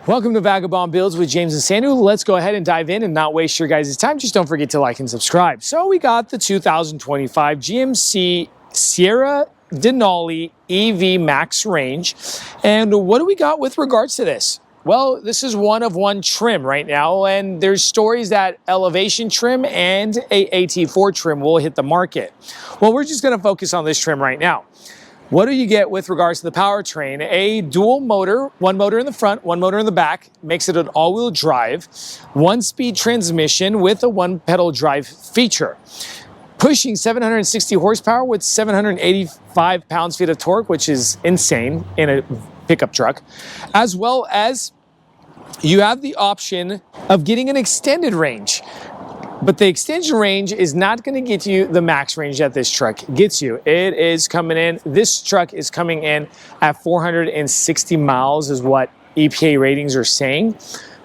Welcome to Vagabond Builds with James and Sandu. Let's go ahead and dive in and not waste your guys' time. Just don't forget to like and subscribe. So we got the 2025 GMC Sierra Denali EV Max range. And what do we got with regards to this? Well, this is one of one trim right now, and there's stories that elevation trim and a AT4 trim will hit the market. Well, we're just gonna focus on this trim right now. What do you get with regards to the powertrain? A dual motor, one motor in the front, one motor in the back, makes it an all-wheel drive, one-speed transmission with a one-pedal drive feature. Pushing 760 horsepower with 785 pounds-feet of torque, which is insane in a pickup truck, as well as you have the option of getting an extended range. But the extension range is not going to get you the max range that this truck gets you. It is coming in, this truck is coming in at 460 miles is what EPA ratings are saying.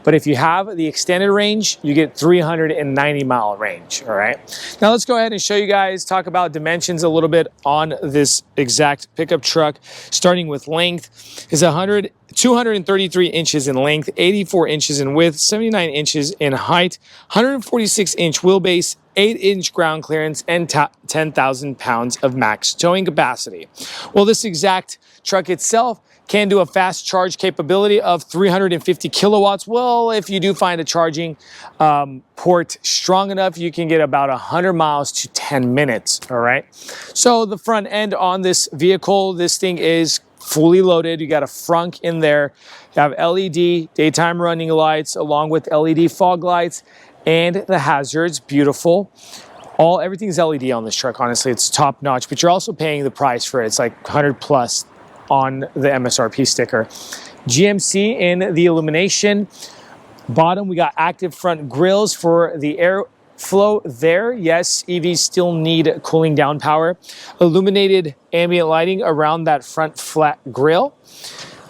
But if you have the extended range, you get 390 mile range, all right? Now let's go ahead and show you guys, talk about dimensions a little bit on this exact pickup truck. Starting with length, is 233 inches in length, 84 inches in width, 79 inches in height, 146 inch wheelbase, 8-inch ground clearance, and 10,000 pounds of max towing capacity. Well, this exact truck itself can do a fast charge capability of 350 kilowatts. Well, if you do find a charging port strong enough, you can get about 100 miles to 10 minutes, all right? So the front end on this vehicle, this thing is fully loaded. You got a frunk in there. You have LED daytime running lights along with LED fog lights and the hazards. Beautiful. Everything's LED on this truck. Honestly, it's top notch, but you're also paying the price for it. It's like 100 plus on the MSRP sticker. GMC in the illumination. Bottom, we got active front grills for the airflow there. Yes, EVs still need cooling down power. Illuminated ambient lighting around that front flat grille.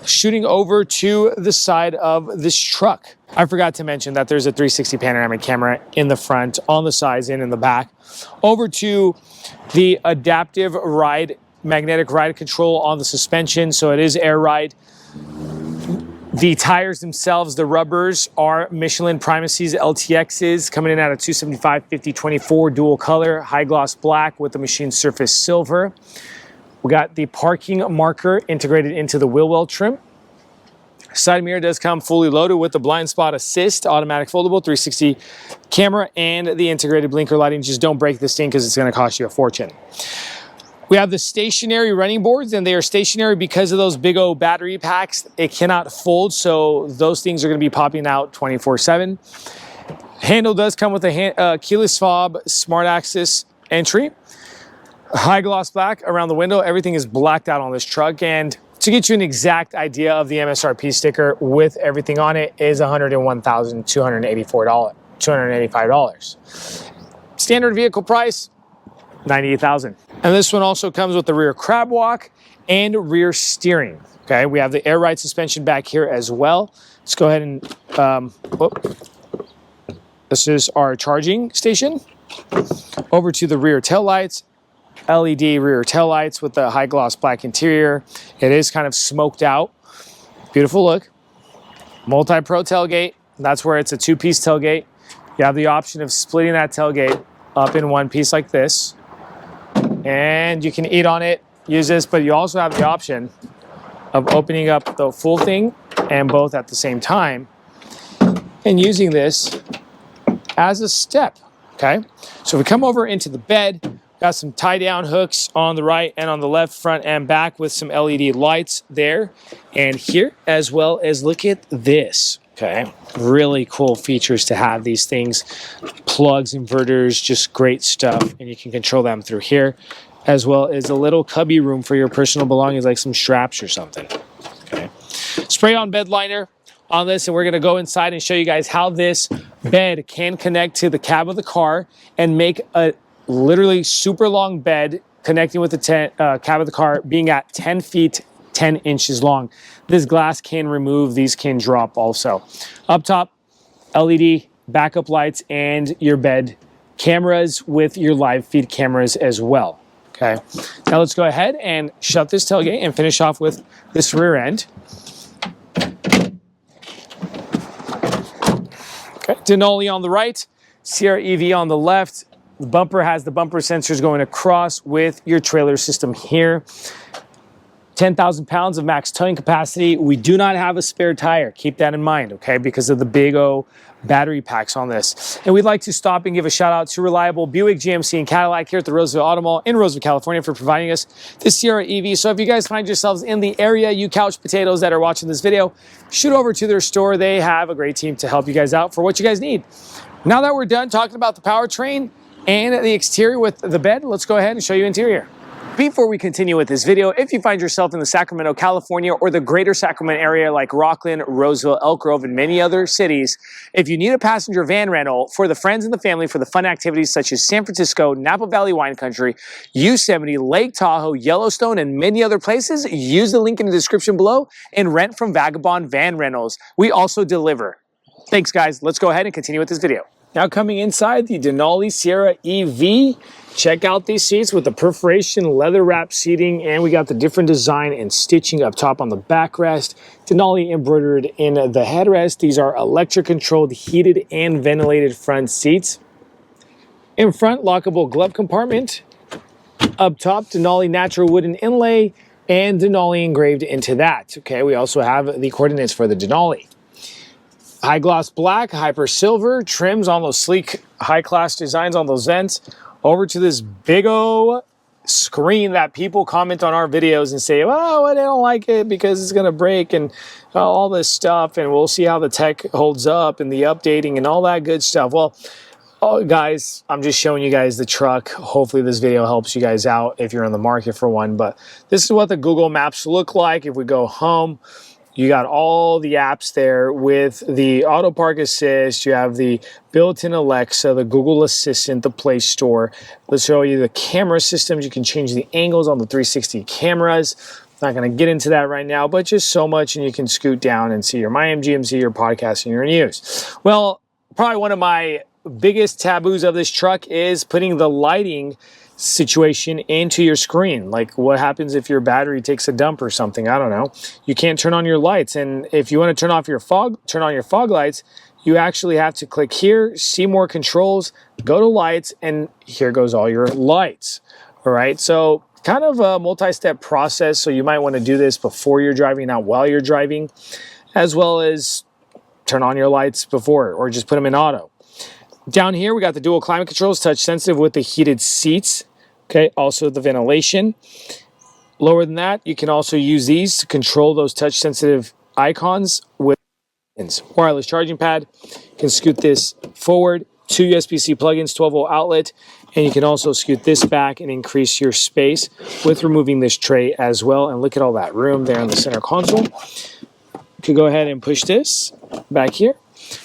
Shooting over to the side of this truck. I forgot to mention that there's a 360 panoramic camera in the front, on the sides, and in the back. Over to the adaptive magnetic ride control on the suspension, so it is air ride. The tires themselves, the rubbers, are Michelin Primacies LTXs, coming in at a 275 50/24 dual color, high gloss black with the machine surface silver. We got the parking marker integrated into the wheel well trim. Side mirror does come fully loaded with the blind spot assist, automatic foldable 360 camera, and the integrated blinker lighting. Just don't break this thing because it's going to cost you a fortune. We have the stationary running boards, and they are stationary because of those big old battery packs. It cannot fold, so those things are going to be popping out 24/7. Handle does come with a keyless fob, smart access entry. High gloss black around the window. Everything is blacked out on this truck, and to get you an exact idea of the MSRP sticker with everything on it is $101,285. Standard vehicle price, $98,000. And this one also comes with the rear crab walk and rear steering. Okay, we have the air ride suspension back here as well. Let's go ahead and, this is our charging station. Over to the rear taillights, LED rear taillights with the high gloss black interior. It is kind of smoked out. Beautiful look. Multi-pro tailgate. That's where it's a two-piece tailgate. You have the option of splitting that tailgate up in one piece like this. And you can eat on it, use this, but you also have the option of opening up the full thing and both at the same time and using this as a step, okay? So we come over into the bed, got some tie-down hooks on the right and on the left, front and back, with some LED lights there and here, as well as look at this. Okay, really cool features to have these things. Plugs, inverters, just great stuff. And you can control them through here, as well as a little cubby room for your personal belongings, like some straps or something. Okay, spray on bed liner on this, and we're gonna go inside and show you guys how this bed can connect to the cab of the car and make a literally super long bed connecting with the cab of the car, being at 10 feet, 10 inches long. This glass can remove, these can drop also. Up top, LED backup lights and your bed cameras with your live feed cameras as well. Okay, now let's go ahead and shut this tailgate and finish off with this rear end. Okay. Denali on the right, Sierra EV on the left. The bumper has the bumper sensors going across with your trailer system here. 10,000 pounds of max towing capacity. We do not have a spare tire. Keep that in mind, okay, because of the big O battery packs on this. And we'd like to stop and give a shout out to reliable Buick, GMC, and Cadillac here at the Roseville Auto Mall in Roseville, California for providing us this Sierra EV. So if you guys find yourselves in the area, you couch potatoes that are watching this video, shoot over to their store. They have a great team to help you guys out for what you guys need. Now that we're done talking about the powertrain and the exterior with the bed, let's go ahead and show you interior. Before we continue with this video, if you find yourself in the Sacramento, California, or the greater Sacramento area like Rockland, Roseville, Elk Grove, and many other cities, if you need a passenger van rental for the friends and the family for the fun activities such as San Francisco, Napa Valley Wine Country, Yosemite, Lake Tahoe, Yellowstone, and many other places, use the link in the description below and rent from Vagabond Van Rentals. We also deliver. Thanks, guys. Let's go ahead and continue with this video. Now coming inside the Denali Sierra EV, check out these seats with the perforation leather wrap seating, and we got the different design and stitching up top on the backrest. Denali embroidered in the headrest. These are electric controlled, heated and ventilated front seats. In front, lockable glove compartment. Up top, Denali natural wooden inlay and Denali engraved into that. Okay, we also have the coordinates for the Denali. High gloss black, hyper silver, trims on those sleek high class designs on those vents. Over to this big O screen that people comment on our videos and say, oh, I don't like it because it's gonna break and all this stuff, and we'll see how the tech holds up and the updating and all that good stuff. Well, guys, I'm just showing you guys the truck. Hopefully this video helps you guys out if you're in the market for one, but this is what the Google Maps look like. If we go home, you got all the apps there with the Auto Park Assist. You have the built-in Alexa, the Google Assistant, the Play Store. Let's show you the camera systems. You can change the angles on the 360 cameras. Not going to get into that right now, but just so much, and you can scoot down and see your MyMGMC, your podcast, and your news. Well, probably one of my biggest taboos of this truck is putting the lighting situation into your screen. Like, what happens if your battery takes a dump or something? I don't know. You can't turn on your lights, and if you want to turn on your fog lights, you actually have to click here, see more controls, go to lights, and here goes all your lights. All right, so kind of a multi-step process, so you might want to do this before you're driving, not while you're driving, as well as turn on your lights before, or just put them in auto. Down here, we got the dual climate controls, touch sensitive with the heated seats. Okay, also the ventilation. Lower than that, you can also use these to control those touch sensitive icons with wireless charging pad. You can scoot this forward, 2 USB-C plugins, 12-volt outlet, and you can also scoot this back and increase your space with removing this tray as well. And look at all that room there in the center console. You can go ahead and push this back here.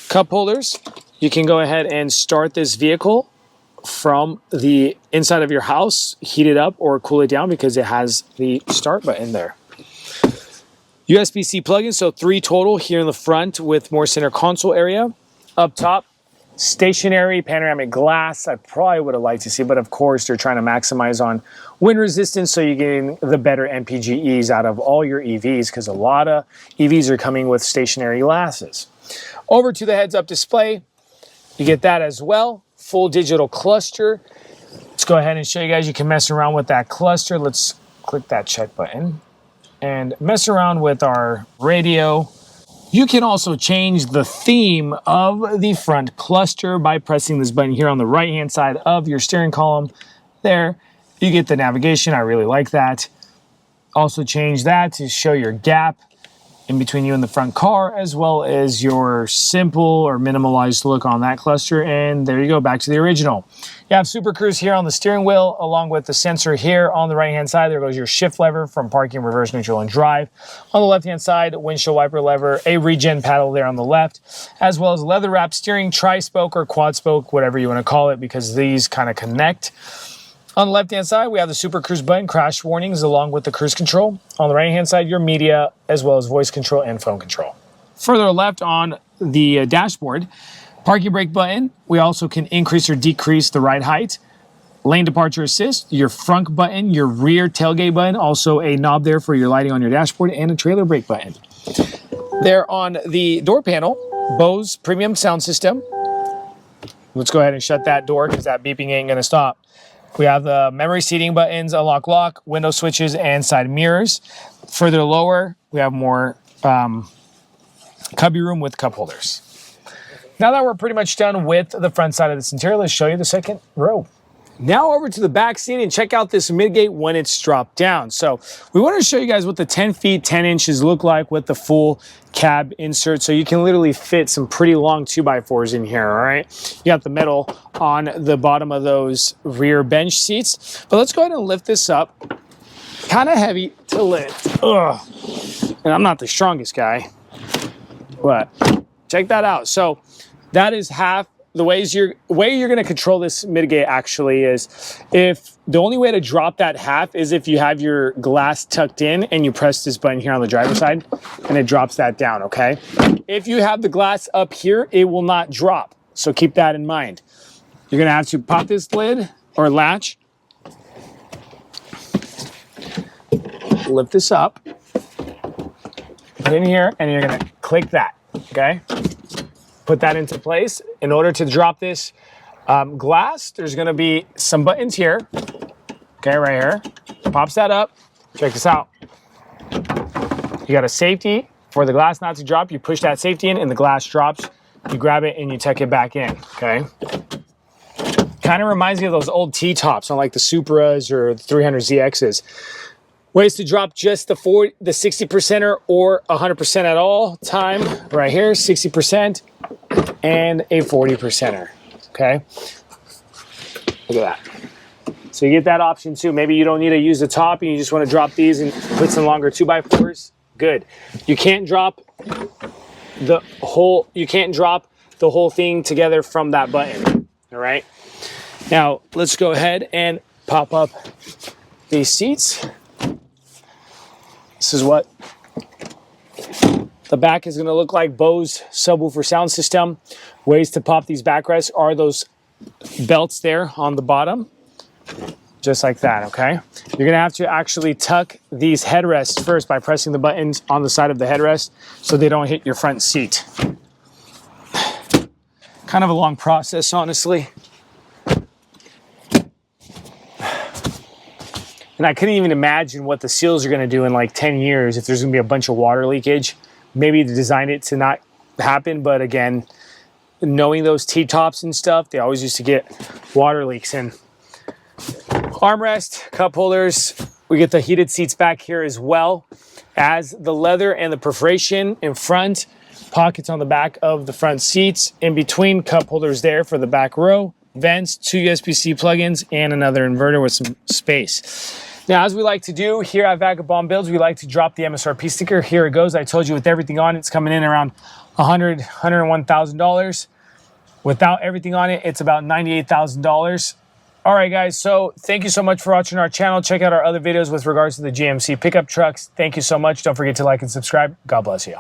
Cup holders. You can go ahead and start this vehicle from the inside of your house, heat it up or cool it down because it has the start button there. USB-C plugins, so 3 total here in the front with more center console area. Up top, stationary panoramic glass. I probably would have liked to see, but of course they're trying to maximize on wind resistance, so you're getting the better MPGEs out of all your EVs, because a lot of EVs are coming with stationary glasses. Over to the heads-up display, you get that as well. Full digital cluster. Let's go ahead and show you guys. You can mess around with that cluster. Let's click that check button and mess around with our radio. You can also change the theme of the front cluster by pressing this button here on the right hand side of your steering column. There, you get the navigation. I really like that. Also change that to show your gap in between you and the front car, as well as your simple or minimalized look on that cluster. And there you go, back to the original. You have Super Cruise here on the steering wheel, along with the sensor here on the right-hand side. There goes your shift lever from parking, reverse, neutral, and drive. On the left-hand side, windshield wiper lever, a regen paddle there on the left, as well as leather-wrapped steering, tri-spoke or quad-spoke, whatever you want to call it, because these kind of connect. On the left-hand side, we have the Super Cruise button, crash warnings, along with the cruise control. On the right-hand side, your media, as well as voice control and phone control. Further left on the dashboard, parking brake button. We also can increase or decrease the ride height. Lane departure assist, your front button, your rear tailgate button, also a knob there for your lighting on your dashboard, and a trailer brake button. There on the door panel, Bose premium sound system, Let's go ahead and shut that door because that beeping ain't gonna stop. We have the memory seating buttons, unlock lock, window switches, and side mirrors. Further lower, we have more cubby room with cup holders. Now that we're pretty much done with the front side of this interior, let's show you the second row. Now over to the back seat and check out this midgate when it's dropped down. So we want to show you guys what the 10 feet, 10 inches look like with the full cab insert. So you can literally fit some pretty long 2x4s in here, all right? You got the metal on the bottom of those rear bench seats. But let's go ahead and lift this up. Kind of heavy to lift. Ugh. And I'm not the strongest guy, but check that out. So that is half. The way you're going to control this midgate actually is if the only way to drop that half is if you have your glass tucked in and you press this button here on the driver's side and it drops that down, okay? If you have the glass up here, it will not drop. So keep that in mind. You're going to have to pop this lid or latch, lift this up, put it in here, and you're going to click that, okay? Put that into place. In order to drop this glass, there's gonna be some buttons here. Okay, right here. Pops that up. Check this out. You got a safety for the glass not to drop. You push that safety in and the glass drops. You grab it and you tuck it back in, okay? Kind of reminds me of those old T-tops on like the Supras or the 300ZXs. Ways to drop just the 60%er or 100% at all time. Right here, 60% and a 40%er, okay? Look at that. So you get that option too. Maybe you don't need to use the top and you just want to drop these and put some longer 2x4s. Good. You can't drop the whole thing together from that button, all right? Now, let's go ahead and pop up these seats. This is what the back is going to look like. Bose subwoofer sound system. Ways to pop these backrests are those belts there on the bottom. Just like that, okay? You're going to have to actually tuck these headrests first by pressing the buttons on the side of the headrest so they don't hit your front seat. Kind of a long process, honestly. And I couldn't even imagine what the seals are going to do in like 10 years if there's going to be a bunch of water leakage. Maybe to design it to not happen, but again, knowing those T-tops and stuff, they always used to get water leaks in. Armrest, cup holders. We get the heated seats back here as well as the leather and the perforation in front. Pockets on the back of the front seats. In between, cup holders there for the back row. Vents, 2 USB-C plugins, and another inverter with some space. Now, as we like to do here at Vagabond Builds, we like to drop the MSRP sticker. Here it goes. I told you with everything on it, it's coming in around $101,000. Without everything on it, it's about $98,000. All right, guys, so thank you so much for watching our channel. Check out our other videos with regards to the GMC pickup trucks. Thank you so much. Don't forget to like and subscribe. God bless you.